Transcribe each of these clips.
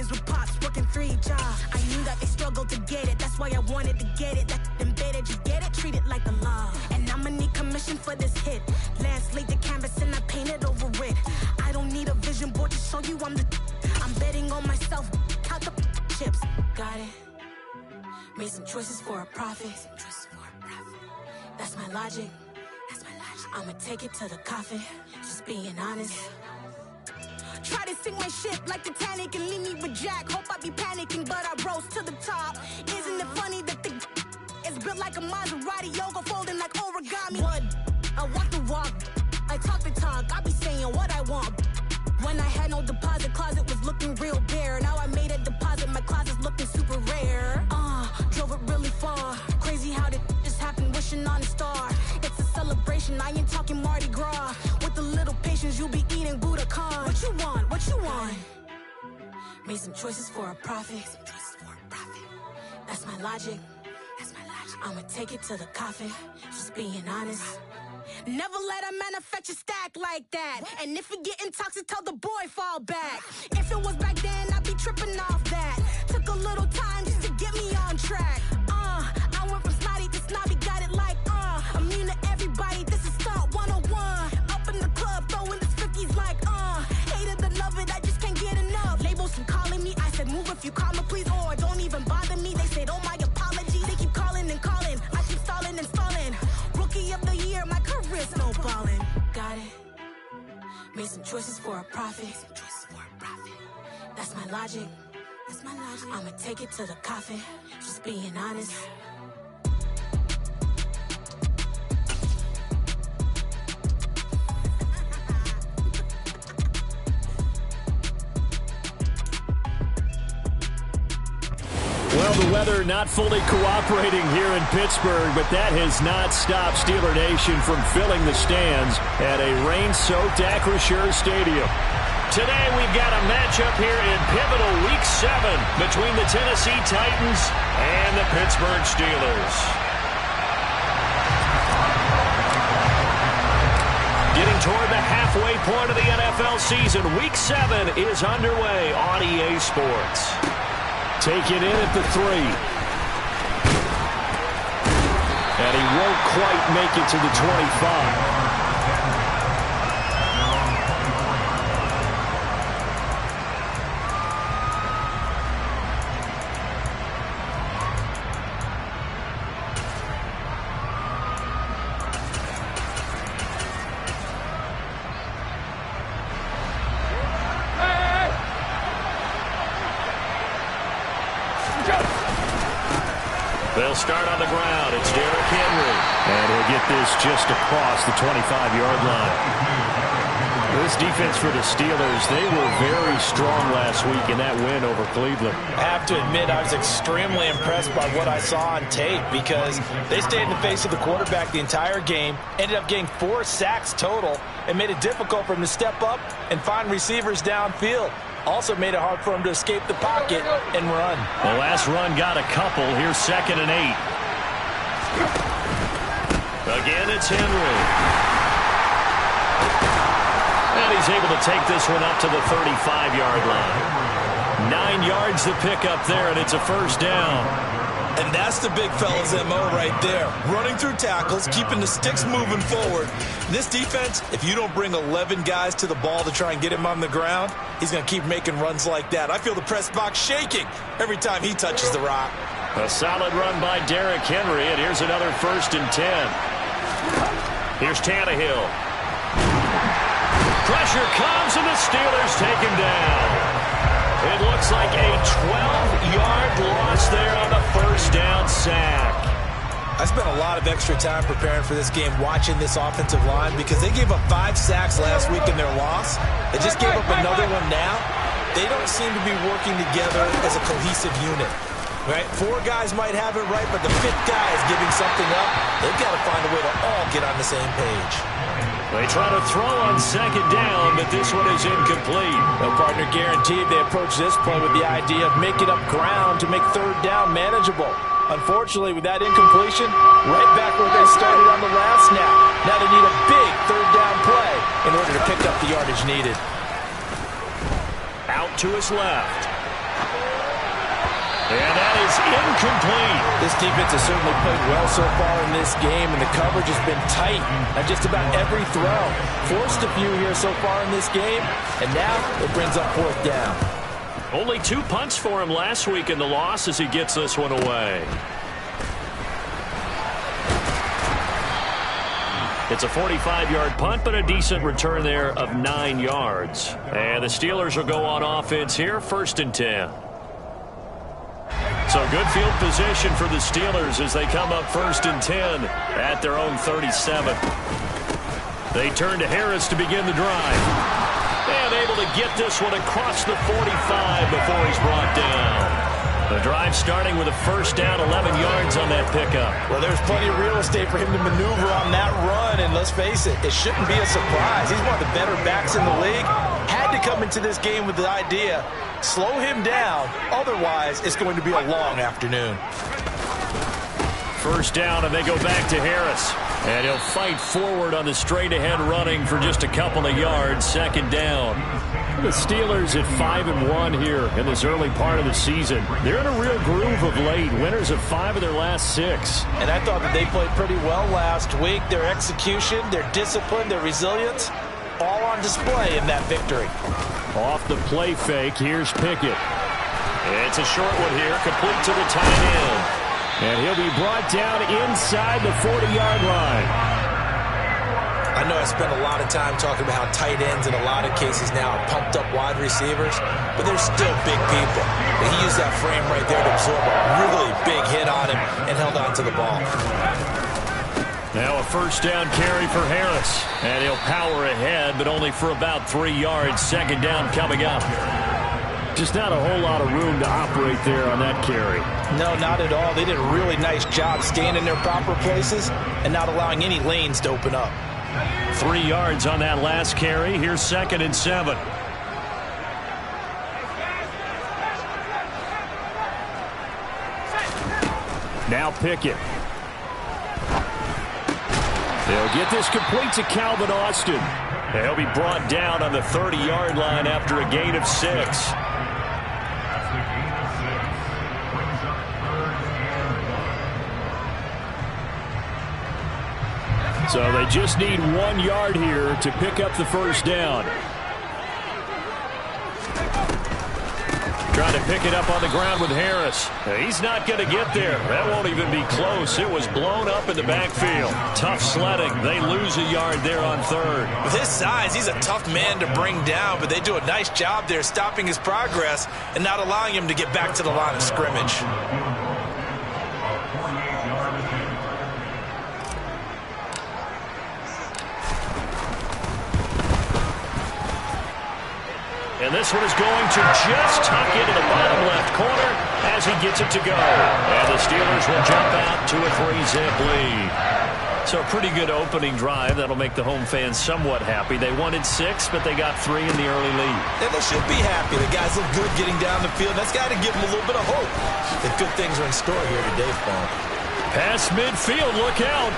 mornings with pops, working 3 jobs. I knew that they struggled to get it, that's why I wanted to get it. That embedded, you get it, treat it like the law. And I'ma need commission for this hit. Lance laid the canvas and I painted over it. I don't need a vision board to show you I'm betting on myself, count the chips. Got it. Made some choices for a profit. That's my logic. I'ma take it to the coffin, just being honest. Try to sink my ship like Titanic and leave me with Jack. Hope I be panicking, but I rose to the top. Isn't it funny that the is built like a Maserati, yoga folding like origami? What? I walk the walk, I talk the talk, I be saying what I want. When I had no deposit, closet was looking real bare. Now I made a deposit, my closet's looking super rare. Drove it really far. Crazy how did just happen, wishing on a star. It's a celebration, I ain't talking Mardi Gras. With a little patience, you'll be eating Budokan. What you want? What you want? Made some choices for a profit. That's my logic. I'ma take it to the coffin, just being honest. Never let a manufacture stack like that. And if it getting toxic, tell the boy fall back. If it was back then, I'd be tripping off that. Took a little time just to get me on track. I went from snotty to snobby, got it like immune to everybody, this is Stunt 101. Up in the club, throwing the 50s like hate it or love it, I just can't get enough. Labels keep calling me, I said move if you call me please, or don't even bother me. They said oh my apologies, they keep calling and calling, I keep stalling and stalling. Rookie of the year, my career snowballing. Got it. Made some choices for a profit. That's my logic. I'ma take it to the coffin, just being honest. Well, the weather not fully cooperating here in Pittsburgh, but that has not stopped Steeler Nation from filling the stands at a rain-soaked Acrisure Stadium. Today we've got a matchup here in pivotal Week 7 between the Tennessee Titans and the Pittsburgh Steelers. Getting toward the halfway point of the NFL season, Week 7 is underway on EA Sports. Take it in at the 3. And he won't quite make it to the 25. They'll start on the ground. It's Derrick Henry. And he'll get this just across the 25-yard line. This defense for the Steelers, they were very strong last week in that win over Cleveland. I have to admit, I was extremely impressed by what I saw on tape because they stayed in the face of the quarterback the entire game, ended up getting 4 sacks total, and made it difficult for him to step up and find receivers downfield. Also made it hard for him to escape the pocket and run. The last run got a couple. Here's 2nd and 8. Again, it's Henry. And he's able to take this one up to the 35-yard line. 9 yards to pick up there, and it's a first down. And that's the big fella's MO right there. Running through tackles, keeping the sticks moving forward. This defense, if you don't bring 11 guys to the ball to try and get him on the ground, he's going to keep making runs like that. I feel the press box shaking every time he touches the rock. A solid run by Derrick Henry, and here's another 1st and 10. Here's Tannehill. Pressure comes, and the Steelers take him down. It looks like a 12-yard loss there on the first down sack. I spent a lot of extra time preparing for this game watching this offensive line because they gave up 5 sacks last week in their loss. They just gave up another one now. They don't seem to be working together as a cohesive unit. Right? 4 guys might have it right, but the 5th guy is giving something up. They've got to find a way to all get on the same page. They try to throw on 2nd down, but this one is incomplete. No partner guaranteed. They approach this play with the idea of making up ground to make 3rd down manageable. Unfortunately, with that incompletion, right back where they started on the last snap. Now they need a big 3rd down play in order to pick up the yardage needed. Out to his left. And that is incomplete. This defense has certainly played well so far in this game, and the coverage has been tight on just about every throw. Forced a few here so far in this game, and now it brings up 4th down. Only 2 punts for him last week in the loss as he gets this one away. It's a 45-yard punt, but a decent return there of 9 yards. And the Steelers will go on offense here, 1st and 10. So good field position for the Steelers as they come up 1st and 10 at their own 37. They turn to Harris to begin the drive. And able to get this one across the 45 before he's brought down. The drive starting with a 1st down, 11 yards on that pickup. Well, there's plenty of real estate for him to maneuver on that run, and let's face it, it shouldn't be a surprise. He's one of the better backs in the league. Had to come into this game with the idea, slow him down, otherwise it's going to be a long afternoon. 1st down, and they go back to Harris. And he'll fight forward on the straight-ahead running for just a couple of yards, 2nd down. The Steelers at 5-1 here in this early part of the season. They're in a real groove of late. Winners of 5 of their last 6. And I thought that they played pretty well last week. Their execution, their discipline, their resilience, all on display in that victory. Off the play fake, here's Pickett. It's a short one here, complete to the tight end. And he'll be brought down inside the 40-yard line. I know I spent a lot of time talking about how tight ends in a lot of cases now are pumped up wide receivers, but they're still big people. And he used that frame right there to absorb a really big hit on him and held on to the ball. Now a 1st down carry for Harris. And he'll power ahead, but only for about 3 yards. 2nd down coming up. Just not a whole lot of room to operate there on that carry. No, not at all. They did a really nice job staying in their proper places and not allowing any lanes to open up. 3 yards on that last carry. Here's 2nd and 7. Now Pickett. They'll get this complete to Calvin Austin. He'll be brought down on the 30-yard line after a gain of 6. So they just need 1 yard here to pick up the 1st down. Trying to pick it up on the ground with Harris. He's not going to get there. That won't even be close. It was blown up in the backfield. Tough sledding. They lose a yard there on 3rd. With his size, he's a tough man to bring down, but they do a nice job there stopping his progress and not allowing him to get back to the line of scrimmage. And this one is going to just tuck into the bottom left corner as he gets it to go. And the Steelers will jump out to a 3-zip lead. So a pretty good opening drive. That'll make the home fans somewhat happy. They wanted 6, but they got 3 in the early lead. And they should be happy. The guys look good getting down the field. That's got to give them a little bit of hope that good things are in store here today, Paul. Past midfield, look out.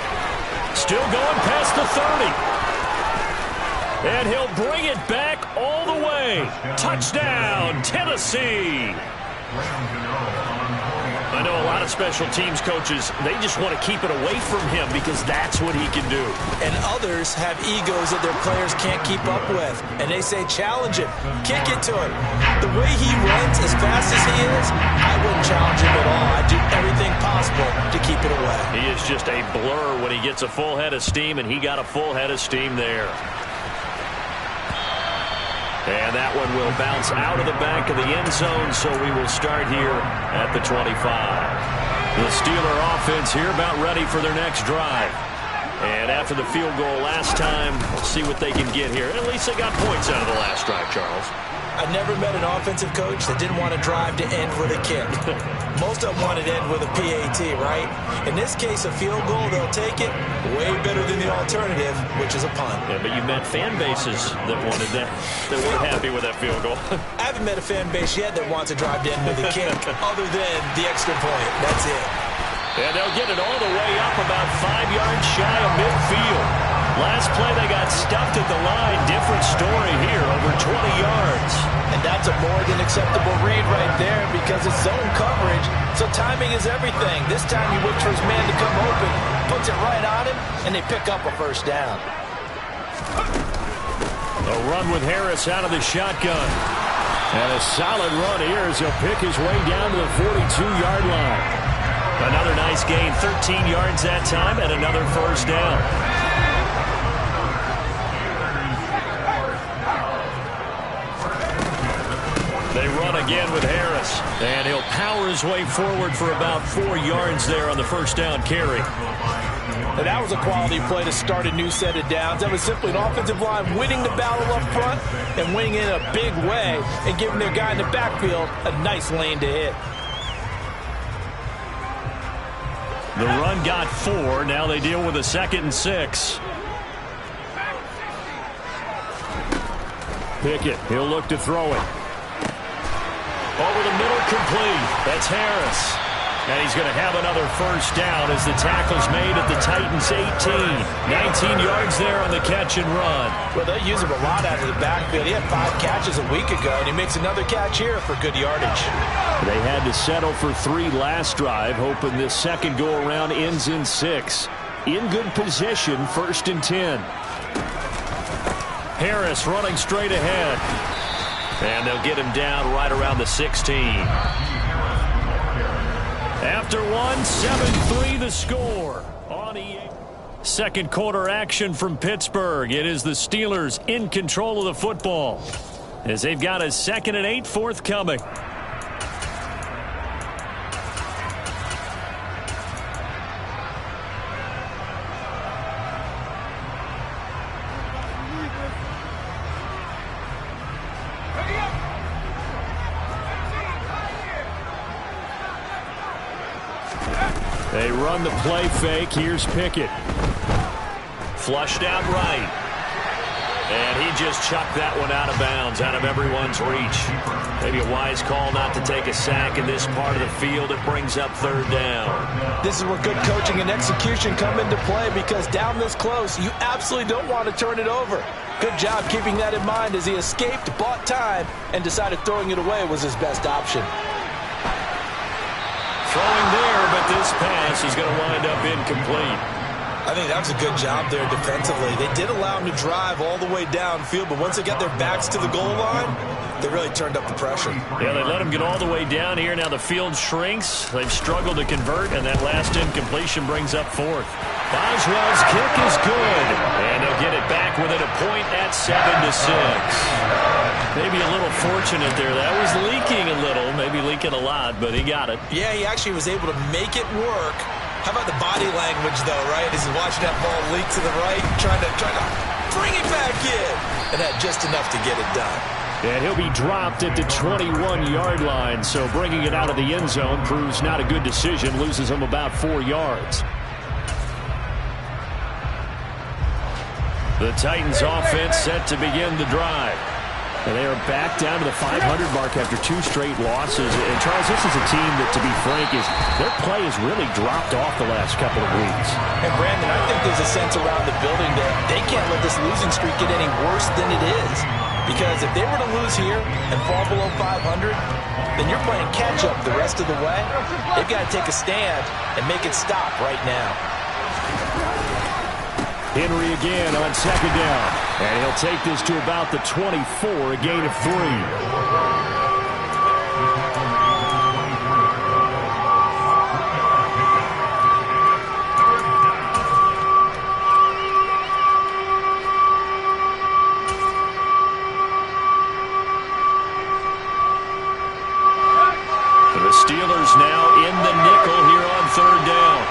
Still going past the 30. And he'll bring it back all the way. Touchdown, Tennessee. I know a lot of special teams coaches, they just want to keep it away from him because that's what he can do. And others have egos that their players can't keep up with. And they say, challenge him. Kick it to him. The way he runs as fast as he is, I wouldn't challenge him at all. I'd do everything possible to keep it away. He is just a blur when he gets a full head of steam, and he got a full head of steam there. And that one will bounce out of the back of the end zone, so we will start here at the 25. The Steeler offense here about ready for their next drive. And after the field goal last time, we'll see what they can get here. At least they got points out of the last drive, Charles. I've never met an offensive coach that didn't want to drive to end with a kick. Most of them wanted to end with a PAT, right? In this case, a field goal, they'll take it way better than the alternative, which is a punt. Yeah, but you met fan bases that wanted that, that weren't happy with that field goal. I haven't met a fan base yet that wants to drive to end with a kick, other than the extra point. That's it. And they'll get it all the way up about 5 yards shy of midfield. Last play, they got stuffed at the line. Different story here, over 20 yards. And that's a more than acceptable read right there because it's zone coverage, so timing is everything. This time he waits for his man to come open, puts it right on him, and they pick up a first down. A run with Harris out of the shotgun. And a solid run here as he'll pick his way down to the 42-yard line. Another nice gain, 13 yards that time, and another first down. They run again with Harris, and he'll power his way forward for about 4 yards there on the first down carry. And that was a quality play to start a new set of downs. That was simply an offensive line winning the battle up front and winning in a big way and giving their guy in the backfield a nice lane to hit. The run got 4. Now they deal with a 2nd and 6. Pickett, he'll look to throw it. Over the middle, complete. That's Harris. And he's going to have another first down as the tackle's made at the Titans' 18. 19 yards there on the catch and run. Well, they use him a lot out of the backfield. He had 5 catches a week ago, and he makes another catch here for good yardage. They had to settle for 3 last drive, hoping this second go-around ends in 6. In good position, 1st and 10. Harris running straight ahead. And they'll get him down right around the 16. After 1, 7-3 the score on EA. Second quarter action from Pittsburgh. It is the Steelers in control of the football as they've got a 2nd and 8 forthcoming. They run the play fake. Here's Pickett. Flushed out right. And he just chucked that one out of bounds, out of everyone's reach. Maybe a wise call not to take a sack in this part of the field. It brings up 3rd down. This is where good coaching and execution come into play because down this close, you absolutely don't want to turn it over. Good job keeping that in mind as he escaped, bought time, and decided throwing it away was his best option. Throwing there, but this pass is going to wind up incomplete. I think that was a good job there defensively. They did allow him to drive all the way downfield, but once they got their backs to the goal line, they really turned up the pressure. Yeah, they let him get all the way down here. Now the field shrinks. They've struggled to convert, and that last incompletion brings up 4th. Boswell's kick is good, and they'll get it back within a point at 7-6. Maybe a little fortunate there. That was leaking a little, maybe leaking a lot, but he got it. Yeah, he actually was able to make it work. How about the body language, though, right? As he's watching that ball leak to the right, trying to bring it back in. And that just enough to get it done. And he'll be dropped at the 21-yard line, so bringing it out of the end zone proves not a good decision, loses him about 4 yards. The Titans offense set to begin the drive. And they are back down to the 500 mark after 2 straight losses. And, Charles, this is a team that, to be frank, their play has really dropped off the last couple of weeks. And, Brandon, I think there's a sense around the building that they can't let this losing streak get any worse than it is. Because if they were to lose here and fall below 500, then you're playing catch-up the rest of the way. They've got to take a stand and make it stop right now. Henry again on 2nd down. And he'll take this to about the 24, a gain of 3. The Steelers now in the nickel here on 3rd down.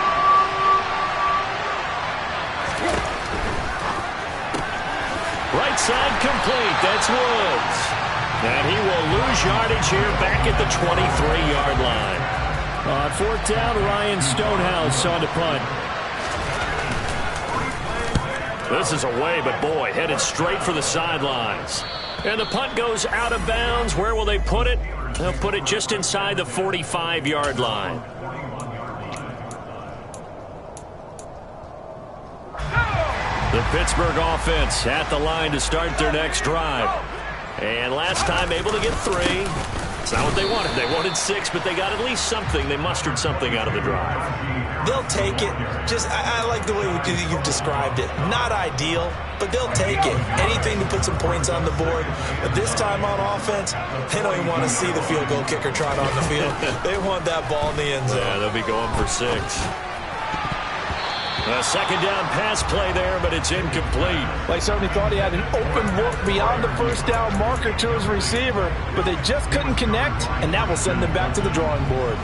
Right side complete. That's Woods. And he will lose yardage here back at the 23-yard line. On 4th down, Ryan Stonehouse on to punt. This is away, but boy, headed straight for the sidelines. And the punt goes out of bounds. Where will they put it? They'll put it just inside the 45-yard line. The Pittsburgh offense at the line to start their next drive. And last time able to get 3. It's not what they wanted. They wanted 6, but they got at least something. They mustered something out of the drive. They'll take it. I like the way you've described it. Not ideal, but they'll take it. Anything to put some points on the board. But this time on offense, they don't even want to see the field goal kicker trot on the field. They want that ball in the end zone. Yeah, they'll be going for 6. A second down pass play there, but it's incomplete. They certainly thought he had an open look beyond the first down marker to his receiver, but they just couldn't connect, and that will send them back to the drawing board.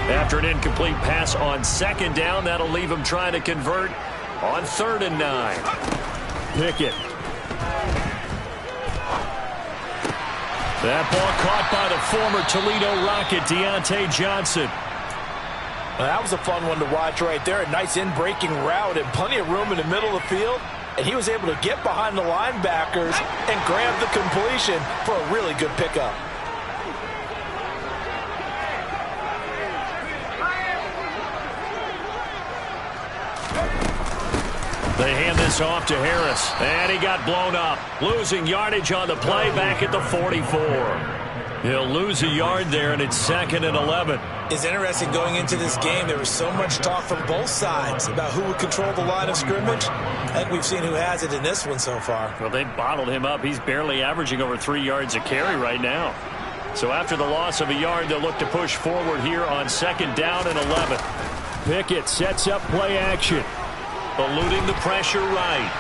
After an incomplete pass on second down, that'll leave him trying to convert on 3rd and 9. Pickett. That ball caught by the former Toledo Rocket, Deontay Johnson. Well, that was a fun one to watch right there. A nice in-breaking route and plenty of room in the middle of the field. And he was able to get behind the linebackers and grab the completion for a really good pickup. They hand this off to Harris, and he got blown up. Losing yardage on the play back at the 44. He'll lose a yard there, and it's 2nd and 11. It's interesting going into this game. There was so much talk from both sides about who would control the line of scrimmage. I think we've seen who has it in this one so far. Well, they bottled him up. He's barely averaging over 3 yards a carry right now. So after the loss of a yard, they'll look to push forward here on 2nd down and 11. Pickett sets up play action. Eluding the pressure right.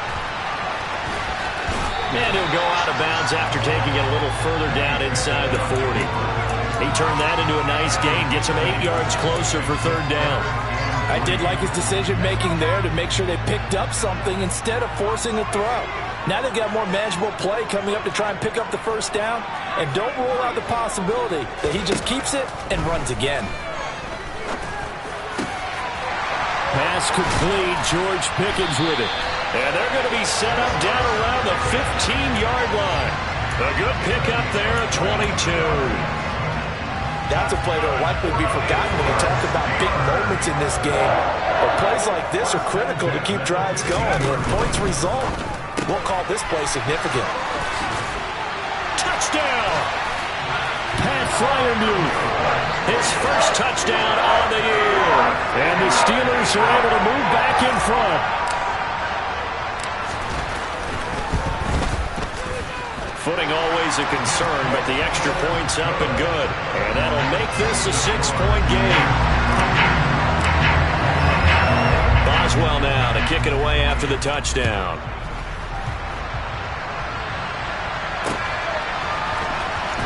And he'll go out of bounds after taking it a little further down inside the 40. He turned that into a nice gain. Gets him 8 yards closer for 3rd down. I did like his decision-making there to make sure they picked up something instead of forcing a throw. Now they've got more manageable play coming up to try and pick up the 1st down. And don't rule out the possibility that he just keeps it and runs again. Pass complete. George Pickens with it. And they're going to be set up down around the 15-yard line. A good pickup there at 22. That's a play that will likely be forgotten when we talk about big moments in this game. But plays like this are critical to keep drives going. And points result, we'll call this play significant. Touchdown! Pat Freiermuth. His first touchdown on the year. And the Steelers are able to move back in front. Footing always a concern, but the extra point's up and good. And that'll make this a 6-point game. Boswell now to kick it away after the touchdown.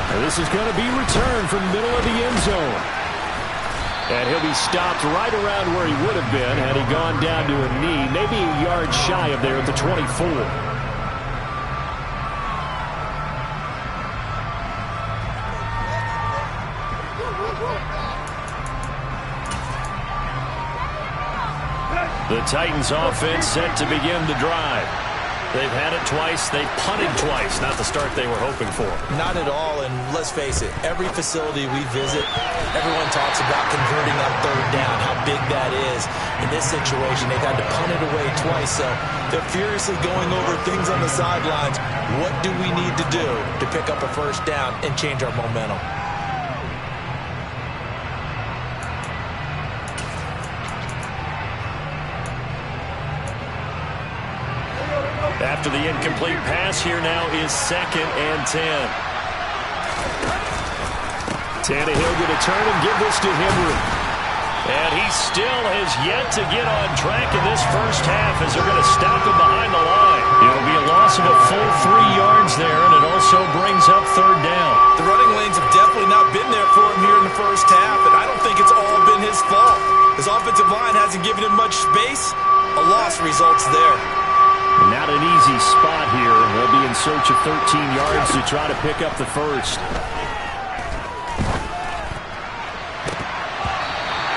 And this is going to be returned from the middle of the end zone. And he'll be stopped right around where he would have been had he gone down to a knee, maybe a yard shy of there at the 24. The Titans offense set to begin the drive. They've had it twice. They've punted twice. Not the start they were hoping for. Not at all, and let's face it, every facility we visit, everyone talks about converting on 3rd down, how big that is. In this situation, they've had to punt it away twice, so they're furiously going over things on the sidelines. What do we need to do to pick up a 1st down and change our momentum? After the incomplete pass, here now is 2nd and 10. Tannehill going to turn and give this to Henry. And he still has yet to get on track in this first half as they're going to stop him behind the line. It'll be a loss of a full 3 yards there, and it also brings up 3rd down. The running lanes have definitely not been there for him here in the first half, and I don't think it's all been his fault. His offensive line hasn't given him much space. A loss results there. Not an easy spot here. They'll be in search of 13 yards to try to pick up the first.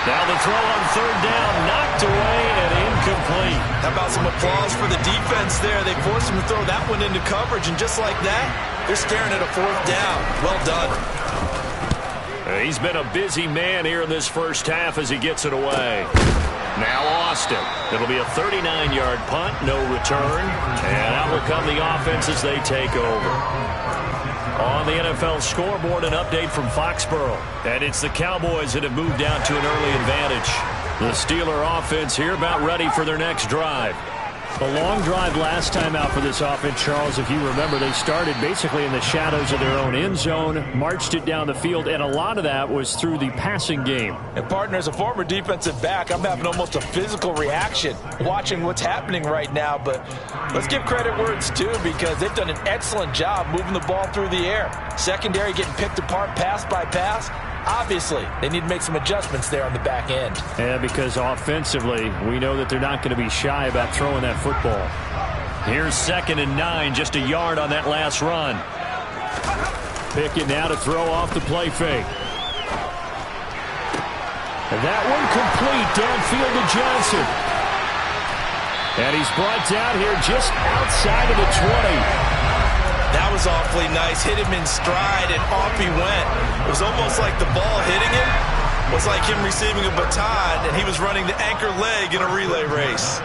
Now the throw on 3rd down, knocked away and Incomplete. How about some applause for the defense there? They forced him to throw that one into coverage, and just like that, they're staring at a 4th down. Well done. He's been a busy man here in this first half as he gets it away. Now Austin. It'll be a 39-yard punt, no return. And out will come the offense as they take over. On the NFL scoreboard, an update from Foxborough. And it's the Cowboys that have moved out to an early advantage. The Steeler offense here about ready for their next drive. A long drive last time out for this offense, Charles. If you remember, they started basically in the shadows of their own end zone, marched it down the field, and a lot of that was through the passing game. And, partner, as a former defensive back, I'm having almost a physical reaction watching what's happening right now. But let's give credit where it's due, because they've done an excellent job moving the ball through the air. Secondary getting picked apart pass by pass. Obviously, they need to make some adjustments there on the back end. Yeah, because offensively, we know that they're not going to be shy about throwing that football. Here's 2nd and 9, just a yard on that last run. Pickett now to throw off the play fake. And that one complete downfield to Johnson. And he's brought down here just outside of the 20. That was awfully nice. Hit him in stride, and off he went. It was almost like the ball hitting him was like him receiving a baton, and he was running the anchor leg in a relay race.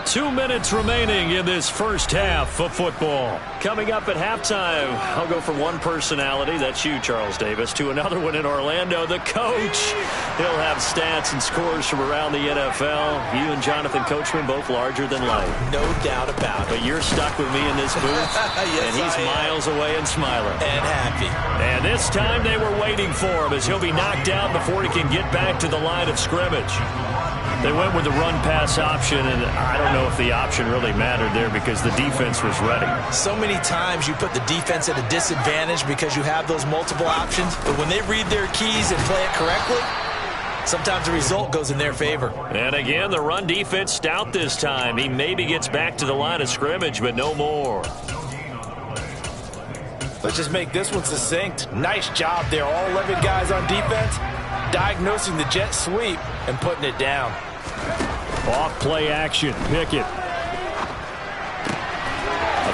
2 minutes remaining in this first half of football. Coming up at halftime, I'll go from one personality, that's you, Charles Davis, to another one in Orlando, the coach. He'll have stats and scores from around the NFL. You and Jonathan Coachman both larger than life. No doubt about it. But you're stuck with me in this booth, yes, and he's miles away and smiling. And happy. And this time they were waiting for him as he'll be knocked out before he can get back to the line of scrimmage. They went with the run-pass option, and I don't know if the option really mattered there because the defense was ready. So many times you put the defense at a disadvantage because you have those multiple options, but when they read their keys and play it correctly, sometimes the result goes in their favor. And again, the run defense stout this time. He maybe gets back to the line of scrimmage, but no more. Let's just make this one succinct. Nice job there. All 11 guys on defense diagnosing the jet sweep and putting it down. Off play action. Pickett. A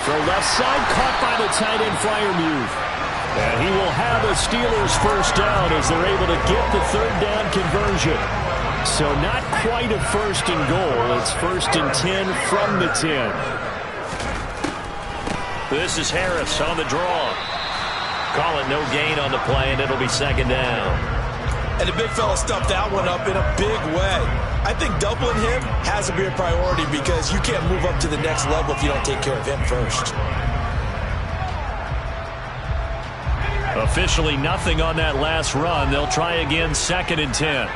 throw left side, caught by the tight end Freiermuth. And he will have a Steelers first down as they're able to get the 3rd down conversion. So not quite a 1st and goal. It's 1st and 10 from the 10. This is Harris on the draw. Call it no gain on the play, and it'll be 2nd down. And the big fella stuffed that one up in a big way. I think doubling him has to be a priority because you can't move up to the next level if you don't take care of him first. Officially nothing on that last run. They'll try again 2nd and 10.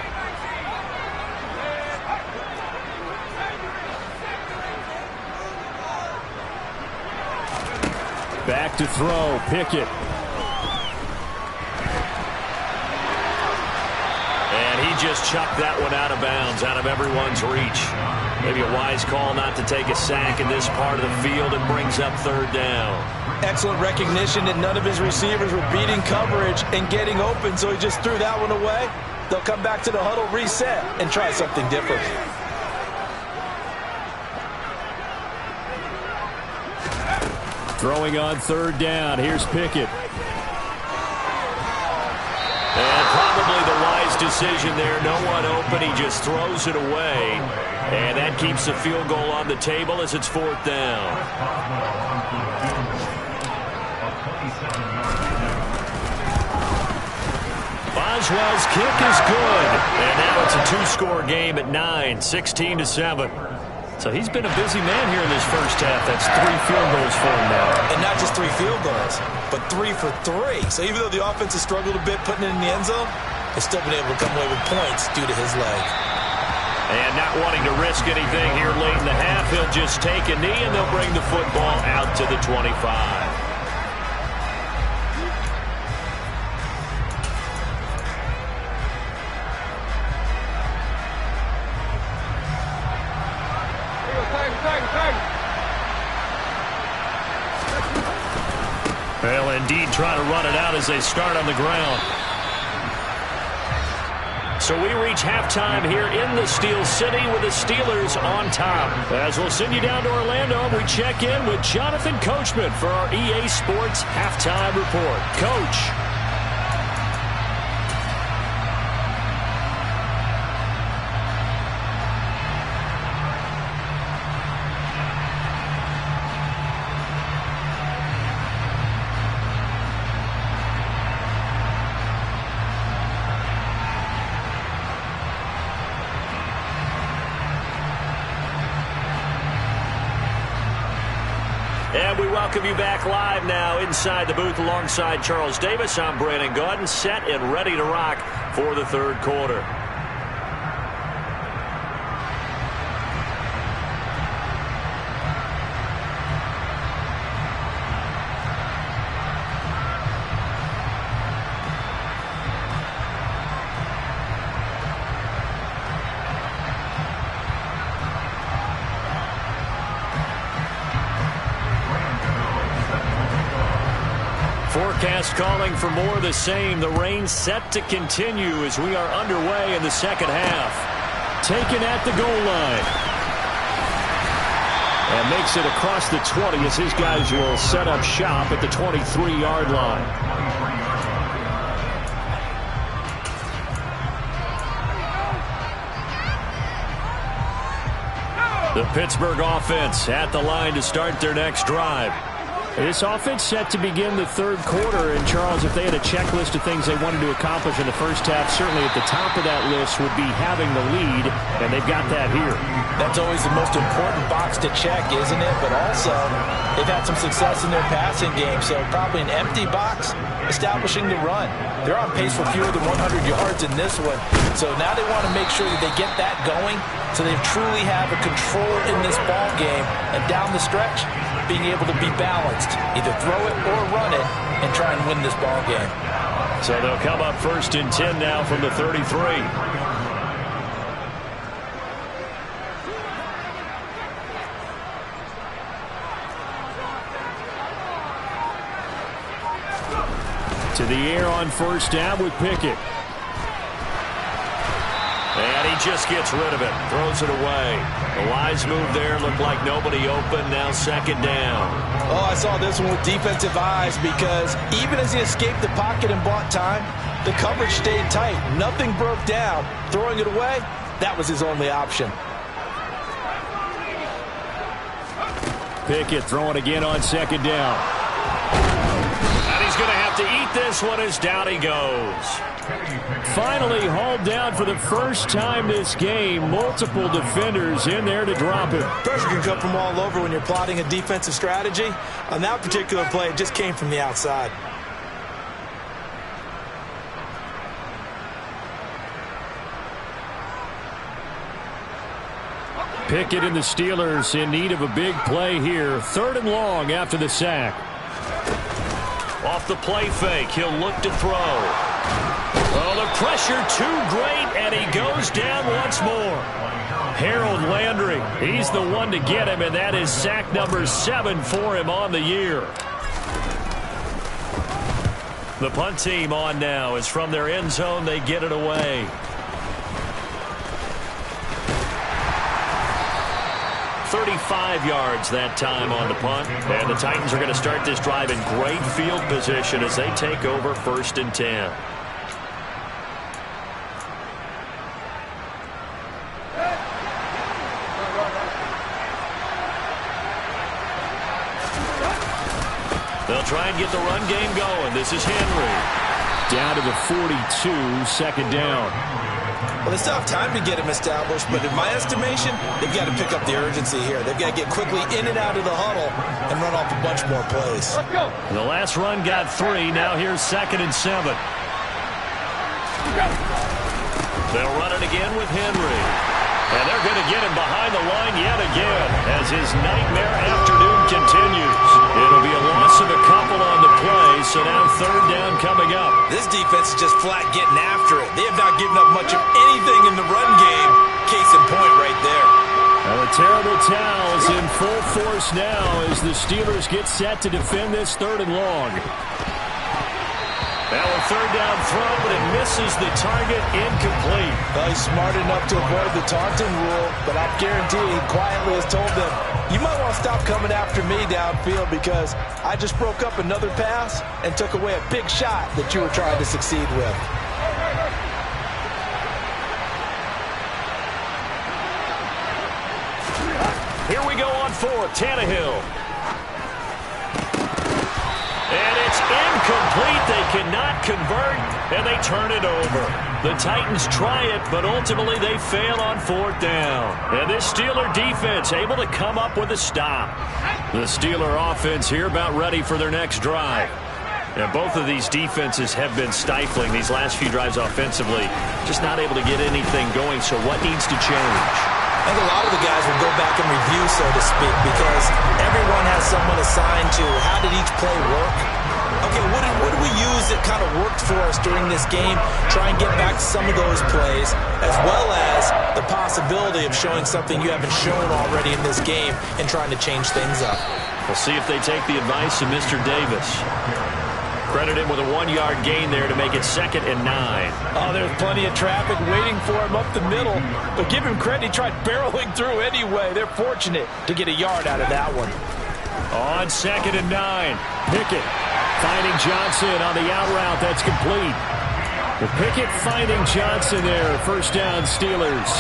Back to throw. Pickett. Just chucked that one out of bounds, out of everyone's reach. Maybe a wise call not to take a sack in this part of the field, and brings up 3rd down. Excellent recognition that none of his receivers were beating coverage and getting open, so he just threw that one away. They'll come back to the huddle, reset, and try something different. Throwing on 3rd down. Here's Pickett. And probably the wise decision there. No one open. He just throws it away. And that keeps the field goal on the table as it's 4th down. Boswell's kick is good. And now it's a 2-score game at 9, 16-7. So he's been a busy man here in this first half. That's 3 field goals for him now. And not just 3 field goals, but 3 for 3. So even though the offense has struggled a bit putting it in the end zone, they've still been able to come away with points due to his leg. And not wanting to risk anything here late in the half, he'll just take a knee, and they'll bring the football out to the 25. Well, indeed, trying to run it out as they start on the ground. So we reach halftime here in the Steel City with the Steelers on top. As we'll send you down to Orlando, we check in with Jonathan Coachman for our EA Sports Halftime Report. Coach. And we welcome you back live now inside the booth alongside Charles Davis. I'm Brandon Gaudin, set and ready to rock for the third quarter. Forecast calling for more of the same. The rain set to continue as we are underway in the second half. Taken at the goal line. And makes it across the 20 as his guys will set up shop at the 23-yard line. The Pittsburgh offense at the line to start their next drive. This offense set to begin the third quarter, and Charles, if they had a checklist of things they wanted to accomplish in the first half, certainly at the top of that list would be having the lead, and they've got that here. That's always the most important box to check, isn't it? But also, they've had some success in their passing game, so probably an empty box establishing the run. They're on pace for fewer than 100 yards in this one, so now they want to make sure that they get that going so they truly have a control in this ball game, and down the stretch, being able to be balanced, either throw it or run it, and try and win this ball game. So they'll come up 1st and 10 now from the 33. To the air on first down with Pickett. And he just gets rid of it. Throws it away. The wise move there. Looked like nobody open. Now second down. Oh, I saw this one with defensive eyes because even as he escaped the pocket and bought time, the coverage stayed tight. Nothing broke down. Throwing it away, that was his only option. Pickett throwing again on second down. And he's going to have to eat this one as down he goes. Finally hauled down for the first time this game. Multiple defenders in there to drop him. Pressure can come from all over when you're plotting a defensive strategy. On that particular play, it just came from the outside. Pickett and the Steelers in need of a big play here. 3rd and long after the sack. Off the play fake, he'll look to throw. Oh, the pressure too great, and he goes down once more. Harold Landry, he's the one to get him, and that is sack number 7 for him on the year. The punt team on now is from their end zone. They get it away. .35 yards that time on the punt. And the Titans are going to start this drive in great field position as they take over 1st and 10. They'll try and get the run game going. This is Henry. Down to the 42, 2nd down. Well, they still have time to get him established, but in my estimation, they've got to pick up the urgency here. They've got to get quickly in and out of the huddle and run off a bunch more plays. Let's go. The last run got 3. Now here's 2nd and 7. They'll run it again with Henry. And they're going to get him behind the line yet again as his nightmare afternoon continues. It'll be a loss of a couple on the play, so now 3rd down coming up. This defense is just flat getting after it. They have not given up much of anything in the run game. Case in point right there. Well, the terrible towels in full force now as the Steelers get set to defend this 3rd and long. Now a third down throw, but it misses the target, incomplete. Well, he's smart enough to avoid the taunting rule, but I guarantee he quietly has told them, you might want to stop coming after me downfield because I just broke up another pass and took away a big shot that you were trying to succeed with. Here we go on fourth, Tannehill. And it's incomplete. They cannot convert, and they turn it over. The Titans try it, but ultimately they fail on fourth down. And this Steeler defense able to come up with a stop. The Steeler offense here about ready for their next drive. And both of these defenses have been stifling these last few drives offensively. Just not able to get anything going, so what needs to change? I think a lot of the guys will go back and review, so to speak, because everyone has someone assigned to how did each play work. Okay, what did we use that kind of worked for us during this game? Try and get back to some of those plays, as well as the possibility of showing something you haven't shown already in this game and trying to change things up. We'll see if they take the advice of Mr. Davis. Credit him with a 1-yard gain there to make it 2nd and 9. Oh, there's plenty of traffic waiting for him up the middle. But give him credit, he tried barreling through anyway. They're fortunate to get a yard out of that one. On 2nd and 9, Pickett finding Johnson on the out route. That's complete. With Pickett finding Johnson there. First down, Steelers.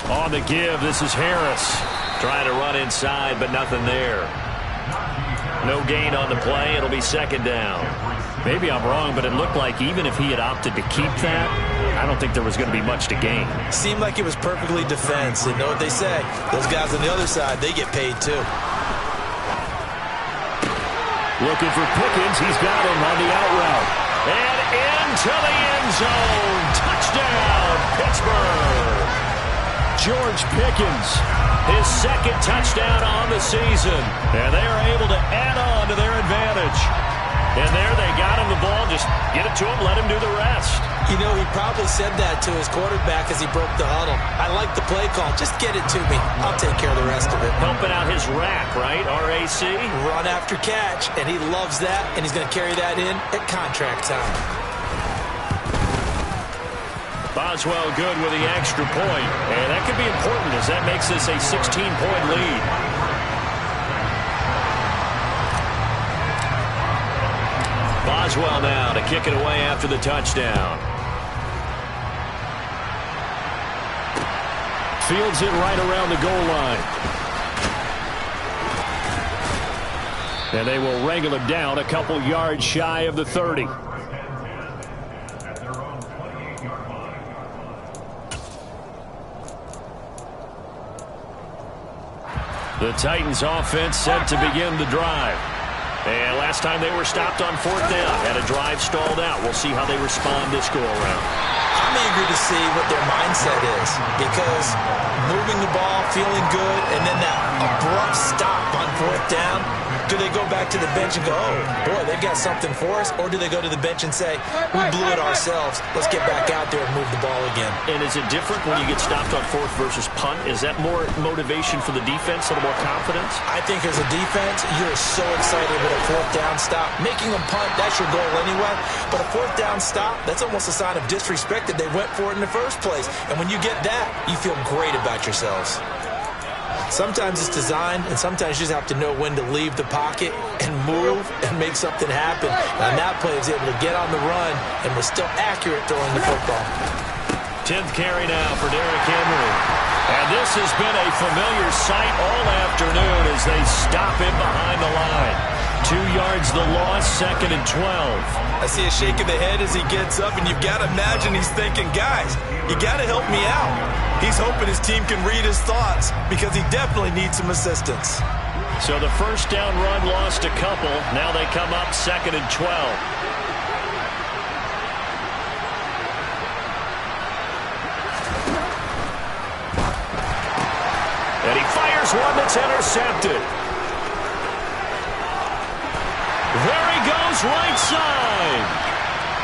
On the give, this is Harris. Trying to run inside, but nothing there. No gain on the play. It'll be 2nd down. Maybe I'm wrong, but it looked like even if he had opted to keep that, I don't think there was going to be much to gain. Seemed like it was perfectly defense. And know what they say? Those guys on the other side, they get paid too. Looking for Pickens. He's got him on the out route. And into the end zone. Touchdown, Pittsburgh. George Pickens, his 2nd touchdown on the season. And they are able to add on to their advantage. And there they got him the ball. Just get it to him, let him do the rest. You know, he probably said that to his quarterback as he broke the huddle. I like the play call. Just get it to me. I'll take care of the rest of it. Helping out his rack, right? RAC? Run after catch, and he loves that, and he's going to carry that in at contract time. Boswell good with the extra point. And that could be important as that makes this a 16-point lead. Boswell now to kick it away after the touchdown. Fields it right around the goal line. And they will wrangle him down a couple yards shy of the 30. The Titans offense set to begin the drive. And last time they were stopped on 4th down, had a drive stalled out. We'll see how they respond this go-around. I'm eager to see what their mindset is, because moving the ball, feeling good, and then that abrupt stop on 4th down, do they go back to the bench and go, oh, boy, they've got something for us? Or do they go to the bench and say, we blew it ourselves, let's get back out there and move the ball again? And is it different when you get stopped on 4th versus punt? Is that more motivation for the defense, a little more confidence? I think as a defense, you're so excited with a 4th down stop. Making them punt, that's your goal anyway. But a 4th down stop, that's almost a sign of disrespect that they went for it in the first place. And when you get that, you feel great about yourselves. Sometimes it's designed, and sometimes you just have to know when to leave the pocket and move and make something happen. And that play was able to get on the run and was still accurate throwing the football. 10th carry now for Derrick Henry. And this has been a familiar sight all afternoon as they stop him behind the line. 2 yards the loss, 2nd and 12. I see a shake of the head as he gets up, and you've got to imagine he's thinking, guys, you got to help me out. He's hoping his team can read his thoughts because he definitely needs some assistance. So the first down run lost a couple. Now they come up 2nd and 12. And he fires one that's intercepted. There he goes, right side.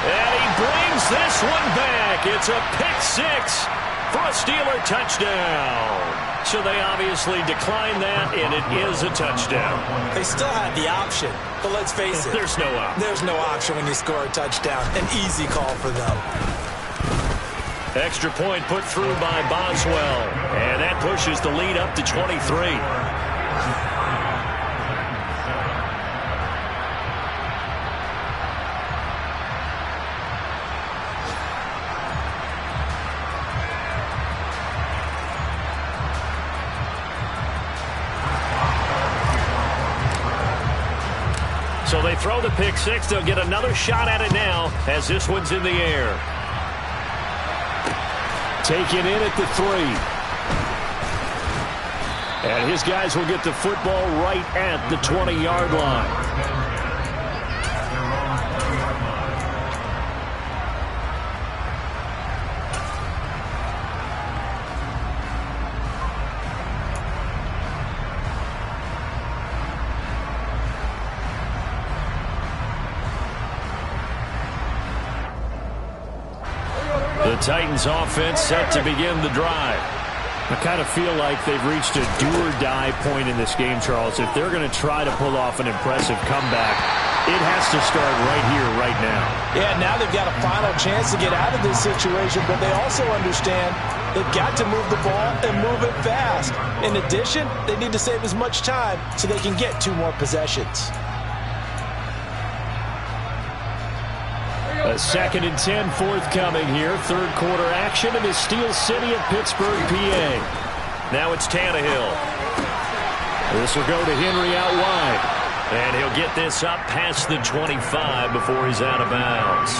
And he brings this one back. It's a pick 6 for a Steeler touchdown. So they obviously declined that, and it is a touchdown. They still had the option, but let's face it. There's no option. There's no option when you score a touchdown. An easy call for them. Extra point put through by Boswell, and that pushes the lead up to 23. So they throw the pick six. They'll get another shot at it now as this one's in the air. Taken in at the 3. And his guys will get the football right at the 20-yard line. The Titans offense set to begin the drive. I kind of feel like they've reached a do-or-die point in this game, Charles. If they're going to try to pull off an impressive comeback, it has to start right here, right now. Yeah, now they've got a final chance to get out of this situation, but they also understand they've got to move the ball and move it fast. In addition, they need to save as much time so they can get 2 more possessions. A 2nd and 10 forthcoming here. Third quarter action in the Steel City of Pittsburgh, PA. Now it's Tannehill. This will go to Henry out wide. And he'll get this up past the 25 before he's out of bounds.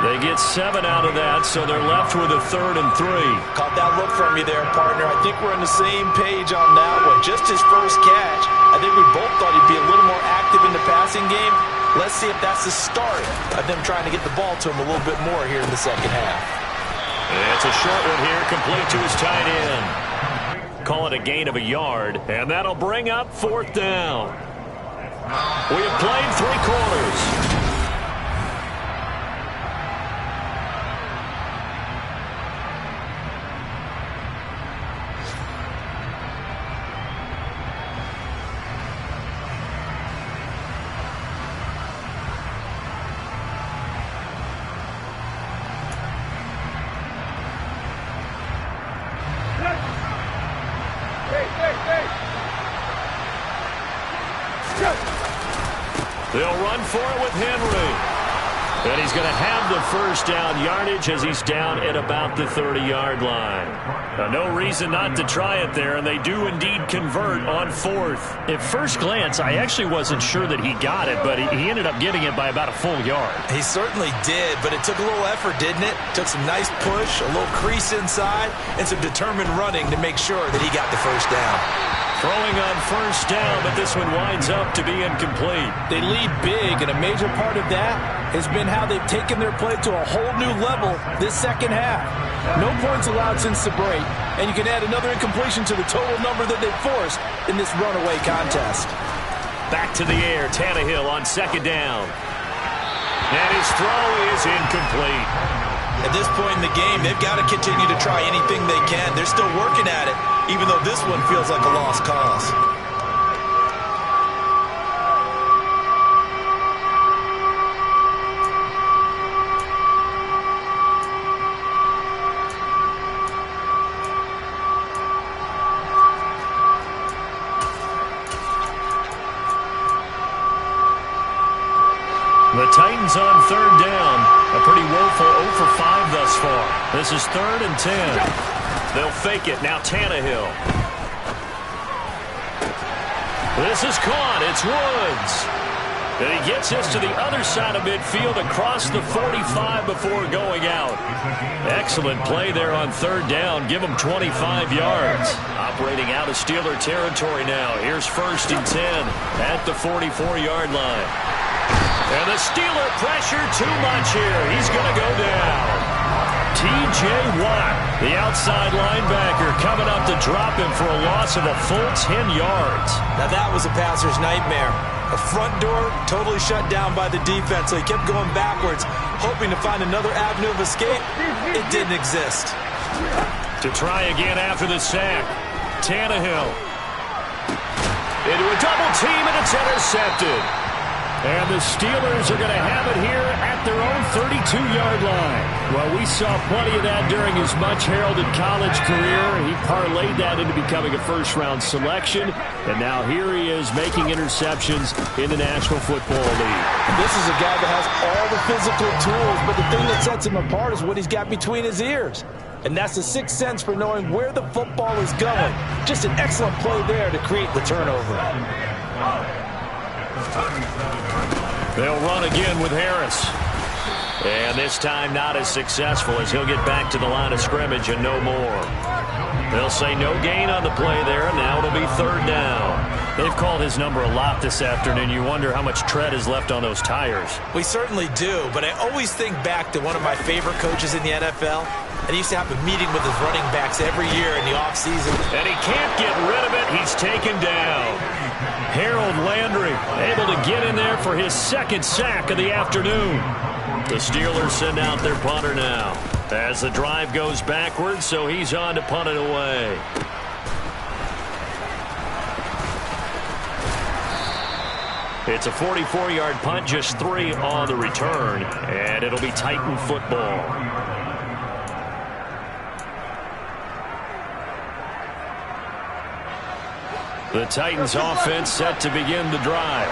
They get 7 out of that, so they're left with a 3rd and 3. Caught that look from you there, partner. I think we're on the same page on that one. Just his first catch. I think we both thought he'd be a little more active in the passing game. Let's see if that's the start of them trying to get the ball to him a little bit more here in the second half. It's a short one here, complete to his tight end. Call it a gain of a yard, and that'll bring up 4th down. We have played 3 quarters. They'll run for it with Henry. And he's going to have the first down yardage as he's down at about the 30-yard line. Now, no reason not to try it there, and they do indeed convert on 4th. At first glance, I actually wasn't sure that he got it, but he ended up getting it by about a full yard. He certainly did, but it took a little effort, didn't it? Took some nice push, a little crease inside, and some determined running to make sure that he got the first down. Throwing on first down, but this one winds up to be incomplete. They lead big, and a major part of that has been how they've taken their play to a whole new level this second half. No points allowed since the break, and you can add another incompletion to the total number that they've forced in this runaway contest. Back to the air, Tannehill on 2nd down. And his throw is incomplete. At this point in the game, they've got to continue to try anything they can. They're still working at it, even though this one feels like a lost cause. The Titans on 3rd down. A pretty woeful 0 for 5 thus far. This is 3rd and 10. They'll fake it. Now Tannehill. This is caught. It's Woods. And he gets this to the other side of midfield across the 45 before going out. Excellent play there on 3rd down. Give him 25 yards. Operating out of Steeler territory now. Here's 1st and 10 at the 44-yard line. And the Steeler pressure too much here. He's going to go down. T.J. Watt, the outside linebacker, coming up to drop him for a loss of a full 10 yards. Now that was a passer's nightmare. The front door totally shut down by the defense, so he kept going backwards, hoping to find another avenue of escape. It didn't exist. To try again after the sack. Tannehill. Into a double team, and it's intercepted. And the Steelers are going to have it here at their own 32-yard line. Well, we saw plenty of that during his much-heralded college career. He parlayed that into becoming a first-round selection. And now here he is making interceptions in the National Football League. This is a guy that has all the physical tools, but the thing that sets him apart is what he's got between his ears. And that's the sixth sense for knowing where the football is going. Just an excellent play there to create the turnover. They'll run again with Harris. And this time not as successful as he'll get back to the line of scrimmage and no more. They'll say no gain on the play there. Now it'll be third down. They've called his number a lot this afternoon. You wonder how much tread is left on those tires. We certainly do, but I always think back to one of my favorite coaches in the NFL. And he used to have a meeting with his running backs every year in the offseason. And he can't get rid of it. He's taken down. Harold Landry able to get in there for his second sack of the afternoon. The Steelers send out their punter now as the drive goes backwards, so he's on to punt it away. It's a 44-yard punt, just 3 on the return, and it'll be Titan football. The Titans offense set to begin the drive.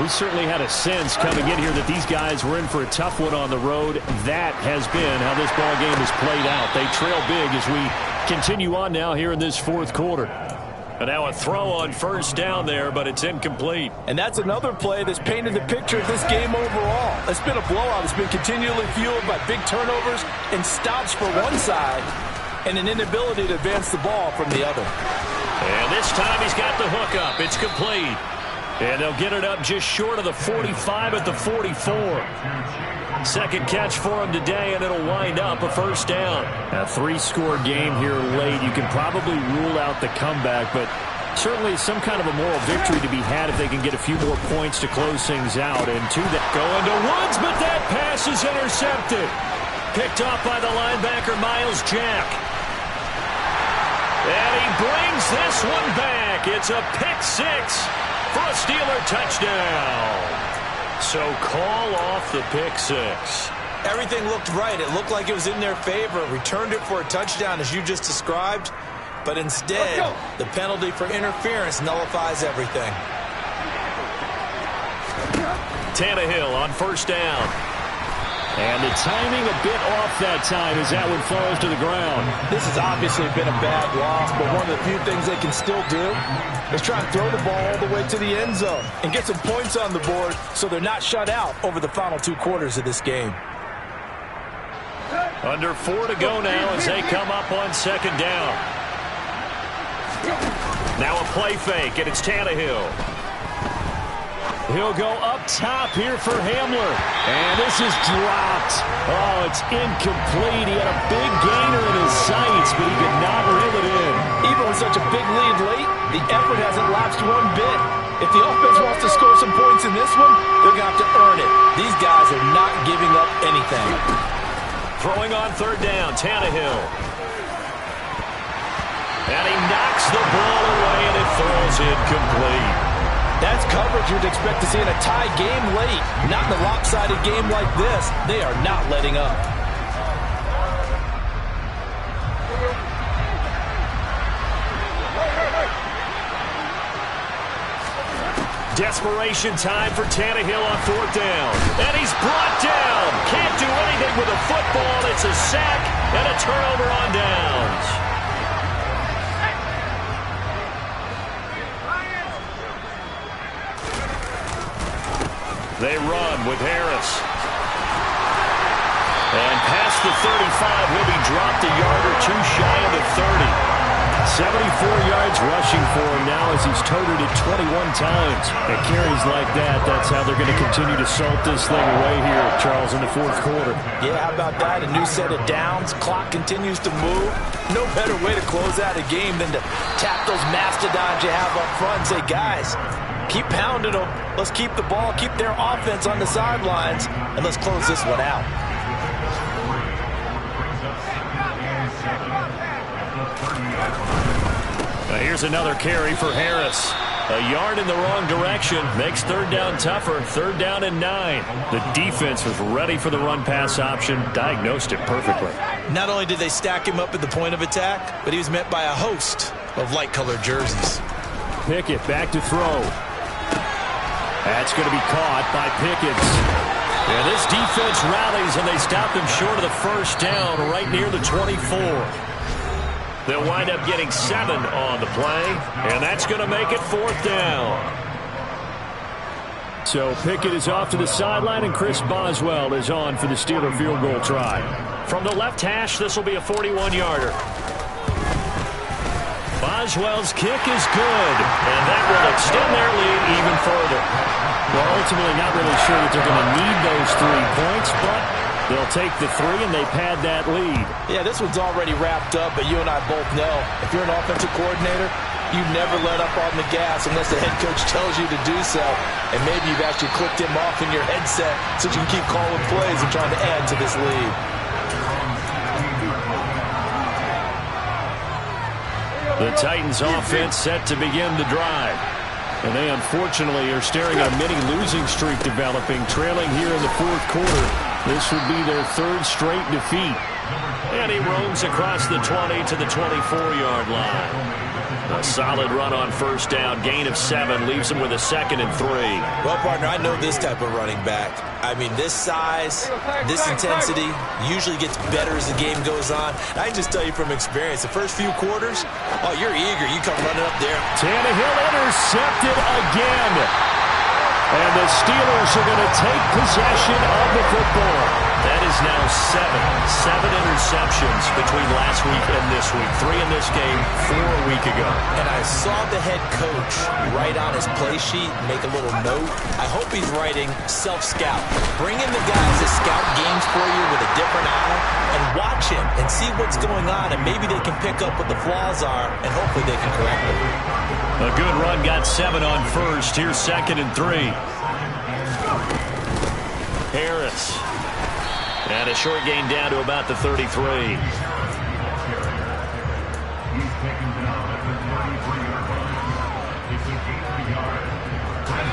We certainly had a sense coming in here that these guys were in for a tough one on the road. That has been how this ball game has played out. They trail big as we continue on now here in this fourth quarter. And now a throw on first down there, but it's incomplete. And that's another play that's painted the picture of this game overall. It's been a blowout. It's been continually fueled by big turnovers and stops for one side and an inability to advance the ball from the other. And this time he's got the hook up. It's complete. And they'll get it up just short of the 45 at the 44. Second catch for him today, and it'll wind up a first down. A 3-score game here late. You can probably rule out the comeback, but certainly some kind of a moral victory to be had if they can get a few more points to close things out. And to that, going to Woods, but that pass is intercepted. Picked off by the linebacker, Miles Jack. And he brings this one back. It's a pick 6 for a Steeler touchdown. So call off the pick 6. Everything looked right. It looked like it was in their favor. Returned it for a touchdown, as you just described. But instead, the penalty for interference nullifies everything. Tannehill on first down. And the timing a bit off that time as that one falls to the ground. This has obviously been a bad loss, but one of the few things they can still do is try and throw the ball all the way to the end zone and get some points on the board so they're not shut out over the final 2 quarters of this game. Under 4 to go now as they come up on second down. Now a play fake, and it's Tannehill. He'll go up top here for Hamler. And this is dropped. Oh, it's incomplete. He had a big gainer in his sights, but he could not reel it in. Even with such a big lead late, the effort hasn't lapsed one bit. If the offense wants to score some points in this one, they're going to have to earn it. These guys are not giving up anything. Throwing on third down, Tannehill. And he knocks the ball away, and it falls incomplete. That's coverage you'd expect to see in a tie game late. Not in a lopsided game like this. They are not letting up. Desperation time for Tannehill on fourth down. And he's brought down. Can't do anything with a football. It's a sack and a turnover on downs. They run with Harris. And past the 35, will be dropped a yard or 2 shy of the 30. 74 yards rushing for him now as he's toted it 21 times. At carries like that, that's how they're going to continue to salt this thing away here, Charles, in the fourth quarter. Yeah, how about that? A new set of downs. Clock continues to move. No better way to close out a game than to tap those mastodons you have up front and say, guys, keep pounding them. Let's keep the ball, keep their offense on the sidelines, and let's close this one out. Here's another carry for Harris. A yard in the wrong direction makes third down tougher. Third down and 9. The defense was ready for the run-pass option, diagnosed it perfectly. Not only did they stack him up at the point of attack, but he was met by a host of light-colored jerseys. Pickett back to throw. That's going to be caught by Pickens. And this defense rallies, and they stop him short of the first down right near the 24. They'll wind up getting 7 on the play, and that's going to make it fourth down. So Pickett is off to the sideline, and Chris Boswell is on for the Steeler field goal try. From the left hash, this will be a 41-yarder. Boswell's kick is good, and that will extend their lead even further. Well, ultimately not really sure that they're going to need those 3 points, but they'll take the 3 and they pad that lead. Yeah, this one's already wrapped up, but you and I both know if you're an offensive coordinator, you never let up on the gas unless the head coach tells you to do so. And maybe you've actually clicked him off in your headset so you can keep calling plays and trying to add to this lead. The Titans offense set to begin the drive. And they unfortunately are staring at a mini losing streak developing, trailing here in the fourth quarter. This would be their 3rd straight defeat. And he roams across the 20 to the 24-yard line. A solid run on first down, gain of 7, leaves him with a 2nd and 3. Well, partner, I know this type of running back. I mean, this size, this intensity usually gets better as the game goes on. I can just tell you from experience, the first few quarters, oh, you're eager. You come running up there. Tannehill intercepted again. And the Steelers are going to take possession of the football. That is now 7 interceptions between last week and this week. 3 in this game, 4 a week ago. And I saw the head coach write on his play sheet, make a little note. I hope he's writing self-scout. Bring in the guys that scout games for you with a different eye and watch him and see what's going on. And maybe they can pick up what the flaws are, and hopefully they can correct them. A good run, got 7 on first. Here's 2nd and 3. Harris. And a short gain down to about the 33.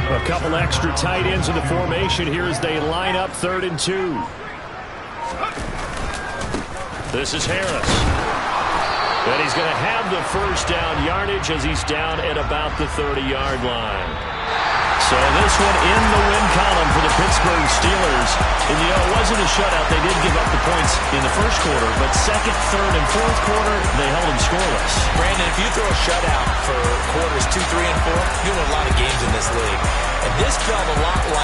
A couple extra tight ends in the formation here as they line up 3rd and 2. This is Harris. And he's going to have the first down yardage as he's down at about the 30-yard line. So this one in the win column for the Pittsburgh Steelers. And, you know, it wasn't a shutout. They did give up the points in the first quarter, but 2nd, 3rd, and 4th quarter, they held them scoreless. Brandon, if you throw a shutout for quarters 2, 3, and 4, you win a lot of games in this league. And this felt a lot like